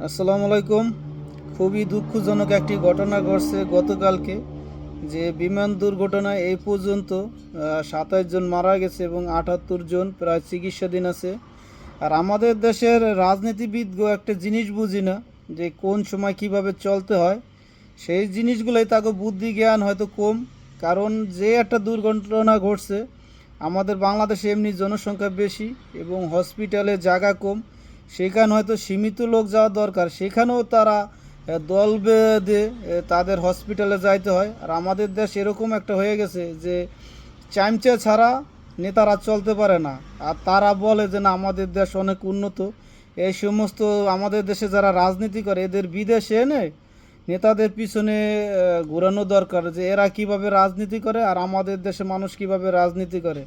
আসসালামু আলাইকুম। খুবই দুঃখজনক একটি ঘটনা ঘটছে গতকালকে, যে বিমান দুর্ঘটনায় এই পর্যন্ত 27 জন মারা গেছে এবং 78 জন প্রায় চিকিৎসাধীন আছে। আর আমাদের দেশের রাজনীতিবিদগো একটা জিনিস বুঝি না, যে কোন সময় কিভাবে চলতে হয়। সেই জিনিসগুলোই তাকে বুদ্ধি জ্ঞান হয়তো কম। কারণ যে একটা দুর্ঘটনা ঘটছে, আমাদের বাংলাদেশে এমনি জনসংখ্যা বেশি এবং হসপিটালে জায়গা কম, সেখানে হয়তো সীমিত লোক যাওয়া দরকার, সেখানেও তারা দল বেঁধে তাদের হসপিটালে যাইতে হয়। আর আমাদের দেশ এরকম একটা হয়ে গেছে যে চামচা ছাড়া নেতারা চলতে পারে না। আর তারা বলে যে না, আমাদের দেশ অনেক উন্নত। এই সমস্ত আমাদের দেশে যারা রাজনীতি করে, এদের বিদেশে এনে নেতাদের পিছনে ঘোরানো দরকার, যে এরা কিভাবে রাজনীতি করে আর আমাদের দেশে মানুষ কিভাবে রাজনীতি করে।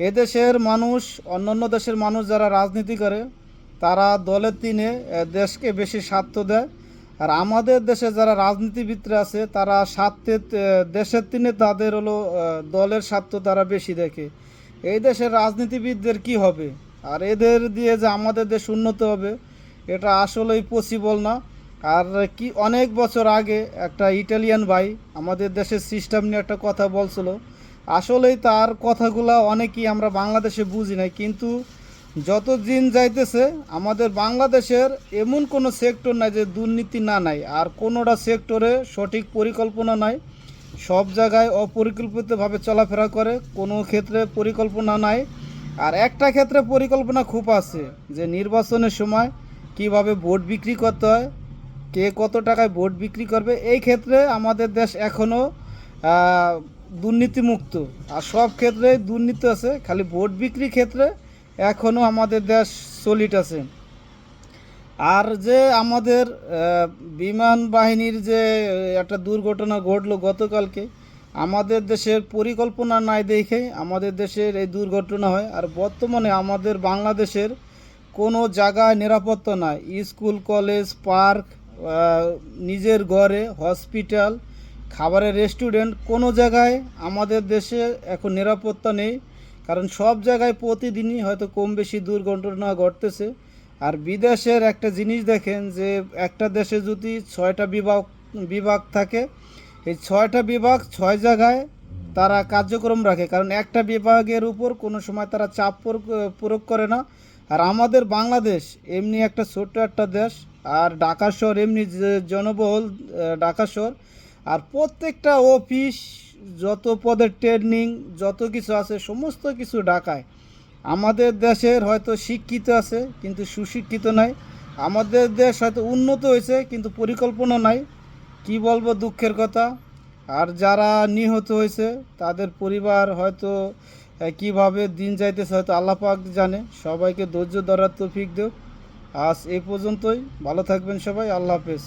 এদেশের মানুষ, অন্যান্য দেশের মানুষ যারা রাজনীতি করে, তারা দলের দিনে দেশকে বেশি স্বার্থ দেয়। আর আমাদের দেশে যারা রাজনীতিবিদরা আছে, তারা স্বার্থের দেশের দিনে তাদের হলো দলের স্বার্থ তারা বেশি দেখে। এই দেশের রাজনীতিবিদদের কি হবে? আর এদের দিয়ে যে আমাদের দেশ উন্নত হবে, এটা আসলেই পসিবল না। আর কি, অনেক বছর আগে একটা ইটালিয়ান ভাই আমাদের দেশের সিস্টেম নিয়ে একটা কথা বলছিল। আসলেই তার কথাগুলো অনেকেই আমরা বাংলাদেশে বুঝি নাই, কিন্তু যত দিন যাইতেছে আমাদের বাংলাদেশের এমন কোনো সেক্টর নাই যে দুর্নীতি না নাই, আর কোনোটা সেক্টরে সঠিক পরিকল্পনা নাই। সব জায়গায় অপরিকল্পিতভাবে চলাফেরা করে, কোনো ক্ষেত্রে পরিকল্পনা নাই। আর একটা ক্ষেত্রে পরিকল্পনা খুব আছে, যে নির্বাচনের সময় কিভাবে ভোট বিক্রি করতে হয়, কে কত টাকায় ভোট বিক্রি করবে। এই ক্ষেত্রে আমাদের দেশ এখনও দুর্নীতিমুক্ত। আর সব ক্ষেত্রে দুর্নীতি আছে, খালি ভোট বিক্রির ক্ষেত্রে এখনও আমাদের দেশ সলিড আছে। আর যে আমাদের বিমান বাহিনীর যে একটা দুর্ঘটনা ঘটলো গতকালকে, আমাদের দেশের পরিকল্পনা নাই দেখে আমাদের দেশের এই দুর্ঘটনা হয়। আর বর্তমানে আমাদের বাংলাদেশের কোনো জায়গায় নিরাপত্তা নাই। স্কুল, কলেজ, পার্ক, নিজের ঘরে, হসপিটাল, খাবারের রেস্টুরেন্ট, কোনো জায়গায় আমাদের দেশে এখন নিরাপত্তা নেই। কারণ সব জায়গায় প্রতিদিনই হয়তো কম বেশি দুর্ঘটনা ঘটতেছে। আর বিদেশের একটা জিনিস দেখেন, যে একটা দেশে যদি 6টা বিভাগ থাকে, এই 6টা বিভাগ 6 জায়গায় তারা কার্যক্রম রাখে, কারণ একটা বিভাগের উপর কোনো সময় তারা চাপ প্রয়োগ করে না। আর আমাদের বাংলাদেশ এমনি একটা ছোট্ট একটা দেশ, আর ঢাকা শহর এমনি যে জনবহুল ঢাকা শহর। আর প্রত্যেকটা অফিস, যত পদের ট্রেনিং, যত কিছু আছে সমস্ত কিছু ঢাকায়। আমাদের দেশের হয়তো শিক্ষিত আছে কিন্তু সুশিক্ষিত নাই। আমাদের দেশ হয়তো উন্নত হয়েছে কিন্তু পরিকল্পনা নাই। কি বলবো, দুঃখের কথা। আর যারা নিহত হয়েছে তাদের পরিবার হয়তো কিভাবে দিন যাইতেছে হয়তো আল্লাহ পাক জানে। সবাইকে ধৈর্য ধরার তৌফিক দেব। আজ এই পর্যন্তই। ভালো থাকবেন সবাই। আল্লাহ হাফেজ।